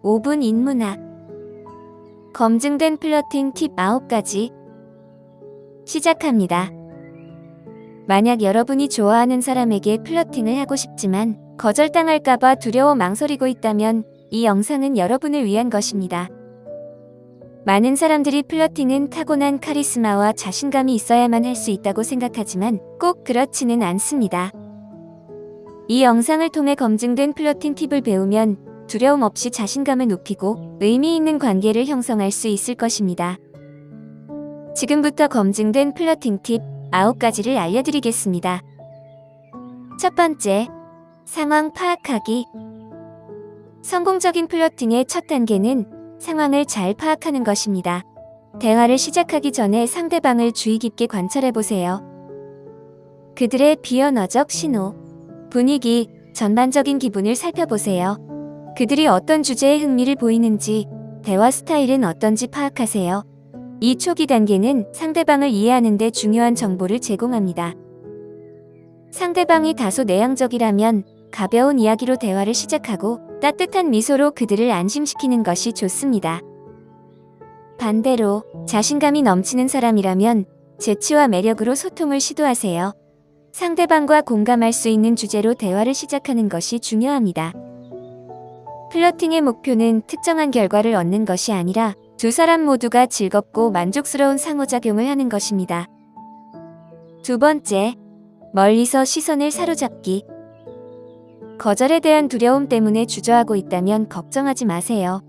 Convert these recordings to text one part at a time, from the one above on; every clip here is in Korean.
5분 인문학. 검증된 플러팅 팁 9가지. 시작합니다. 만약 여러분이 좋아하는 사람에게 플러팅을 하고 싶지만 거절당할까봐 두려워 망설이고 있다면 이 영상은 여러분을 위한 것입니다. 많은 사람들이 플러팅은 타고난 카리스마와 자신감이 있어야만 할 수 있다고 생각하지만 꼭 그렇지는 않습니다. 이 영상을 통해 검증된 플러팅 팁을 배우면 두려움 없이 자신감을 높이고 의미 있는 관계를 형성할 수 있을 것입니다. 지금부터 검증된 플러팅 팁 9가지를 알려드리겠습니다. 첫 번째, 상황 파악하기. 성공적인 플러팅의 첫 단계는 상황을 잘 파악하는 것입니다. 대화를 시작하기 전에 상대방을 주의 깊게 관찰해보세요. 그들의 비언어적 신호, 분위기, 전반적인 기분을 살펴보세요. 그들이 어떤 주제에 흥미를 보이는지, 대화 스타일은 어떤지 파악하세요. 이 초기 단계는 상대방을 이해하는 데 중요한 정보를 제공합니다. 상대방이 다소 내향적이라면 가벼운 이야기로 대화를 시작하고 따뜻한 미소로 그들을 안심시키는 것이 좋습니다. 반대로 자신감이 넘치는 사람이라면 재치와 매력으로 소통을 시도하세요. 상대방과 공감할 수 있는 주제로 대화를 시작하는 것이 중요합니다. 플러팅의 목표는 특정한 결과를 얻는 것이 아니라 두 사람 모두가 즐겁고 만족스러운 상호작용을 하는 것입니다. 두 번째, 멀리서 시선을 사로잡기. 거절에 대한 두려움 때문에 주저하고 있다면 걱정하지 마세요.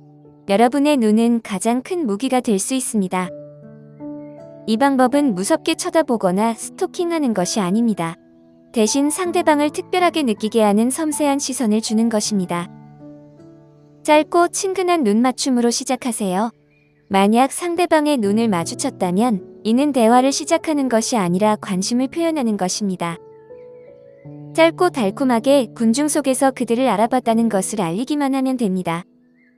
여러분의 눈은 가장 큰 무기가 될 수 있습니다. 이 방법은 무섭게 쳐다보거나 스토킹하는 것이 아닙니다. 대신 상대방을 특별하게 느끼게 하는 섬세한 시선을 주는 것입니다. 짧고 친근한 눈 맞춤으로 시작하세요. 만약 상대방의 눈을 마주쳤다면 이는 대화를 시작하는 것이 아니라 관심을 표현하는 것입니다. 짧고 달콤하게 군중 속에서 그들을 알아봤다는 것을 알리기만 하면 됩니다.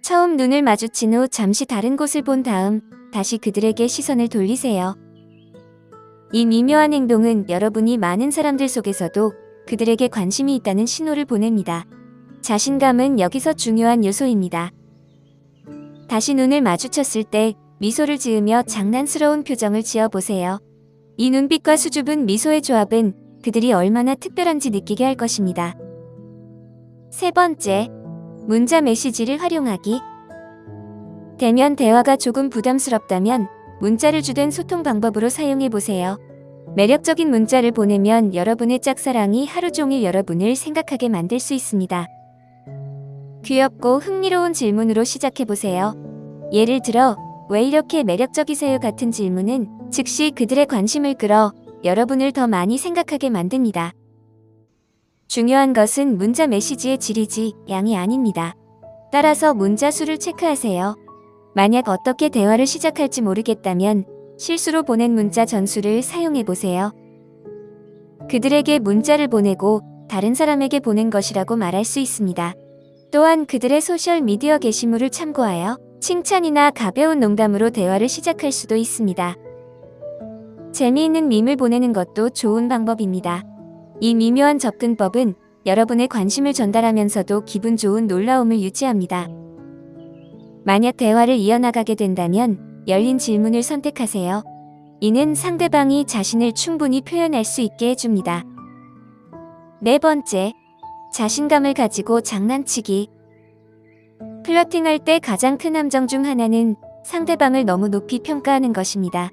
처음 눈을 마주친 후 잠시 다른 곳을 본 다음 다시 그들에게 시선을 돌리세요. 이 미묘한 행동은 여러분이 많은 사람들 속에서도 그들에게 관심이 있다는 신호를 보냅니다. 자신감은 여기서 중요한 요소입니다. 다시 눈을 마주쳤을 때 미소를 지으며 장난스러운 표정을 지어보세요. 이 눈빛과 수줍은 미소의 조합은 그들이 얼마나 특별한지 느끼게 할 것입니다. 세 번째, 문자 메시지를 활용하기. 대면 대화가 조금 부담스럽다면 문자를 주된 소통 방법으로 사용해보세요. 매력적인 문자를 보내면 여러분의 짝사랑이 하루 종일 여러분을 생각하게 만들 수 있습니다. 귀엽고 흥미로운 질문으로 시작해보세요. 예를 들어, 왜 이렇게 매력적이세요? 같은 질문은 즉시 그들의 관심을 끌어 여러분을 더 많이 생각하게 만듭니다. 중요한 것은 문자 메시지의 질이지 양이 아닙니다. 따라서 문자 수를 체크하세요. 만약 어떻게 대화를 시작할지 모르겠다면 실수로 보낸 문자 전수를 사용해보세요. 그들에게 문자를 보내고 다른 사람에게 보낸 것이라고 말할 수 있습니다. 또한 그들의 소셜미디어 게시물을 참고하여 칭찬이나 가벼운 농담으로 대화를 시작할 수도 있습니다. 재미있는 밈을 보내는 것도 좋은 방법입니다. 이 미묘한 접근법은 여러분의 관심을 전달하면서도 기분 좋은 놀라움을 유지합니다. 만약 대화를 이어나가게 된다면 열린 질문을 선택하세요. 이는 상대방이 자신을 충분히 표현할 수 있게 해줍니다. 네 번째, 자신감을 가지고 장난치기. 플러팅할 때 가장 큰 함정 중 하나는 상대방을 너무 높이 평가하는 것입니다.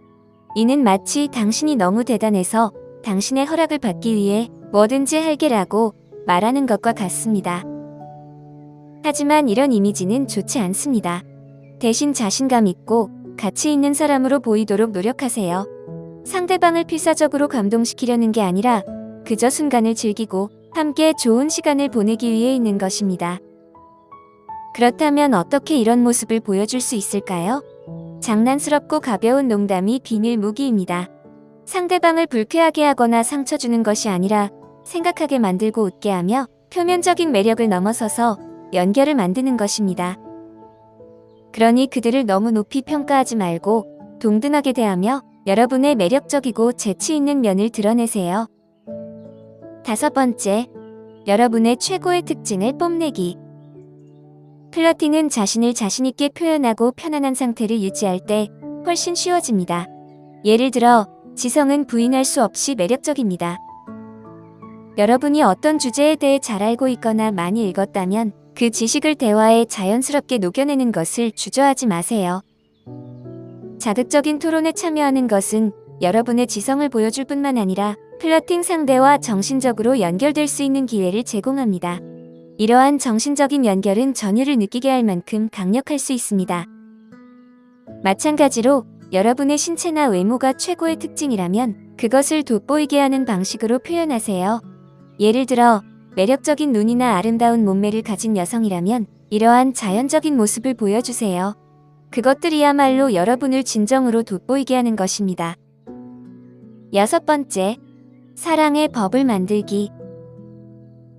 이는 마치 당신이 너무 대단해서 당신의 허락을 받기 위해 뭐든지 할게라고 말하는 것과 같습니다. 하지만 이런 이미지는 좋지 않습니다. 대신 자신감 있고 가치 있는 사람으로 보이도록 노력하세요. 상대방을 필사적으로 감동시키려는 게 아니라 그저 순간을 즐기고 함께 좋은 시간을 보내기 위해 있는 것입니다. 그렇다면 어떻게 이런 모습을 보여줄 수 있을까요? 장난스럽고 가벼운 농담이 비밀 무기입니다. 상대방을 불쾌하게 하거나 상처 주는 것이 아니라 생각하게 만들고 웃게 하며 표면적인 매력을 넘어서서 연결을 만드는 것입니다. 그러니 그들을 너무 높이 평가하지 말고 동등하게 대하며 여러분의 매력적이고 재치 있는 면을 드러내세요. 다섯 번째, 여러분의 최고의 특징을 뽐내기. 플러팅은 자신을 자신있게 표현하고 편안한 상태를 유지할 때 훨씬 쉬워집니다. 예를 들어, 지성은 부인할 수 없이 매력적입니다. 여러분이 어떤 주제에 대해 잘 알고 있거나 많이 읽었다면 그 지식을 대화에 자연스럽게 녹여내는 것을 주저하지 마세요. 자극적인 토론에 참여하는 것은 여러분의 지성을 보여줄 뿐만 아니라 플러팅 상대와 정신적으로 연결될 수 있는 기회를 제공합니다. 이러한 정신적인 연결은 전율을 느끼게 할 만큼 강력할 수 있습니다. 마찬가지로 여러분의 신체나 외모가 최고의 특징이라면 그것을 돋보이게 하는 방식으로 표현하세요. 예를 들어, 매력적인 눈이나 아름다운 몸매를 가진 여성이라면 이러한 자연적인 모습을 보여주세요. 그것들이야말로 여러분을 진정으로 돋보이게 하는 것입니다. 6번째, 사랑의 법을 만들기.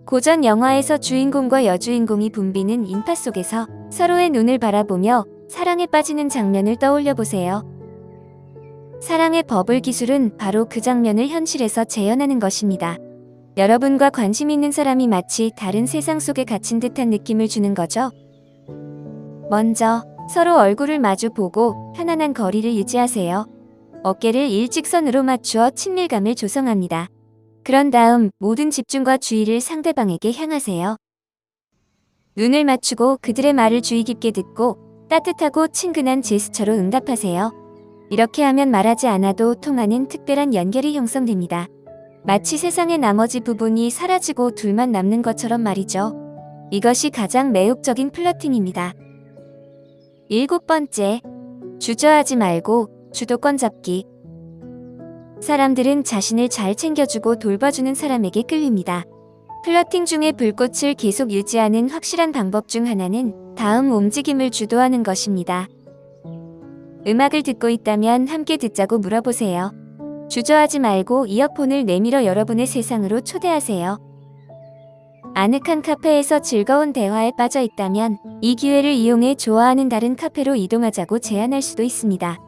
고전 영화에서 주인공과 여주인공이 붐비는 인파 속에서 서로의 눈을 바라보며 사랑에 빠지는 장면을 떠올려 보세요. 사랑의 버블 기술은 바로 그 장면을 현실에서 재현하는 것입니다. 여러분과 관심 있는 사람이 마치 다른 세상 속에 갇힌 듯한 느낌을 주는 거죠. 먼저 서로 얼굴을 마주 보고 편안한 거리를 유지하세요. 어깨를 일직선으로 맞추어 친밀감을 조성합니다. 그런 다음 모든 집중과 주의를 상대방에게 향하세요. 눈을 맞추고 그들의 말을 주의 깊게 듣고 따뜻하고 친근한 제스처로 응답하세요. 이렇게 하면 말하지 않아도 통하는 특별한 연결이 형성됩니다. 마치 세상의 나머지 부분이 사라지고 둘만 남는 것처럼 말이죠. 이것이 가장 매혹적인 플러팅입니다. 7번째, 주저하지 말고 주도권 잡기. 사람들은 자신을 잘 챙겨주고 돌봐주는 사람에게 끌립니다. 플러팅 중에 불꽃을 계속 유지하는 확실한 방법 중 하나는 다음 움직임을 주도하는 것입니다. 음악을 듣고 있다면 함께 듣자고 물어보세요. 주저하지 말고 이어폰을 내밀어 여러분의 세상으로 초대하세요. 아늑한 카페에서 즐거운 대화에 빠져 있다면 이 기회를 이용해 좋아하는 다른 카페로 이동하자고 제안할 수도 있습니다.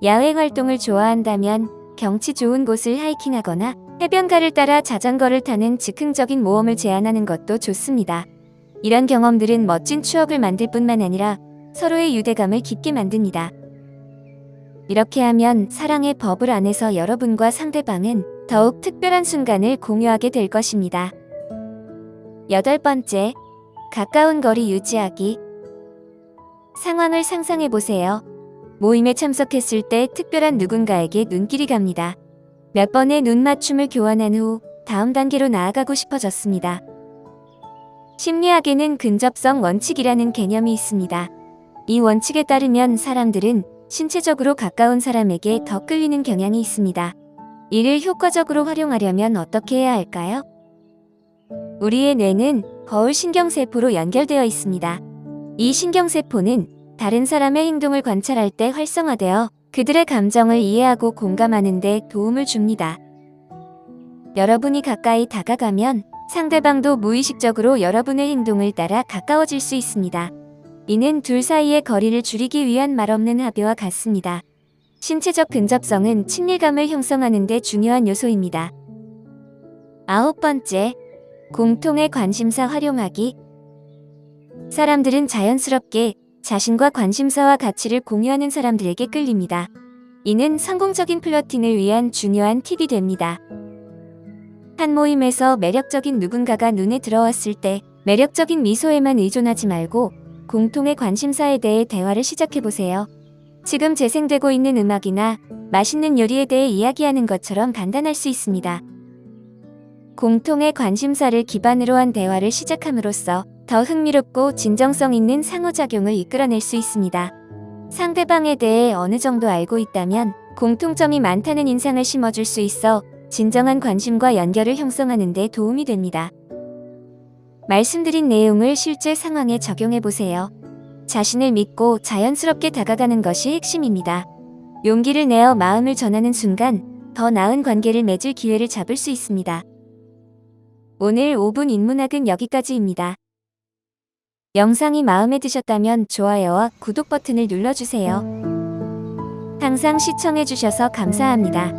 야외 활동을 좋아한다면 경치 좋은 곳을 하이킹하거나 해변가를 따라 자전거를 타는 즉흥적인 모험을 제안하는 것도 좋습니다. 이런 경험들은 멋진 추억을 만들 뿐만 아니라 서로의 유대감을 깊게 만듭니다. 이렇게 하면 사랑의 버블 안에서 여러분과 상대방은 더욱 특별한 순간을 공유하게 될 것입니다. 8번째, 가까운 거리 유지하기. 상황을 상상해 보세요. 모임에 참석했을 때 특별한 누군가에게 눈길이 갑니다. 몇 번의 눈 맞춤을 교환한 후 다음 단계로 나아가고 싶어졌습니다. 심리학에는 근접성 원칙이라는 개념이 있습니다. 이 원칙에 따르면 사람들은 신체적으로 가까운 사람에게 더 끌리는 경향이 있습니다. 이를 효과적으로 활용하려면 어떻게 해야 할까요? 우리의 뇌는 거울 신경세포로 연결되어 있습니다. 이 신경세포는 다른 사람의 행동을 관찰할 때 활성화되어 그들의 감정을 이해하고 공감하는 데 도움을 줍니다. 여러분이 가까이 다가가면 상대방도 무의식적으로 여러분의 행동을 따라 가까워질 수 있습니다. 이는 둘 사이의 거리를 줄이기 위한 말없는 합의와 같습니다. 신체적 근접성은 친밀감을 형성하는 데 중요한 요소입니다. 9번째, 공통의 관심사 활용하기. 사람들은 자연스럽게 자신과 관심사와 가치를 공유하는 사람들에게 끌립니다. 이는 성공적인 플러팅을 위한 중요한 팁이 됩니다. 한 모임에서 매력적인 누군가가 눈에 들어왔을 때 매력적인 미소에만 의존하지 말고 공통의 관심사에 대해 대화를 시작해보세요. 지금 재생되고 있는 음악이나 맛있는 요리에 대해 이야기하는 것처럼 간단할 수 있습니다. 공통의 관심사를 기반으로 한 대화를 시작함으로써 더 흥미롭고 진정성 있는 상호작용을 이끌어낼 수 있습니다. 상대방에 대해 어느 정도 알고 있다면 공통점이 많다는 인상을 심어줄 수 있어 진정한 관심과 연결을 형성하는 데 도움이 됩니다. 말씀드린 내용을 실제 상황에 적용해보세요. 자신을 믿고 자연스럽게 다가가는 것이 핵심입니다. 용기를 내어 마음을 전하는 순간 더 나은 관계를 맺을 기회를 잡을 수 있습니다. 오늘 5분 인문학은 여기까지입니다. 영상이 마음에 드셨다면 좋아요와 구독 버튼을 눌러주세요. 항상 시청해주셔서 감사합니다.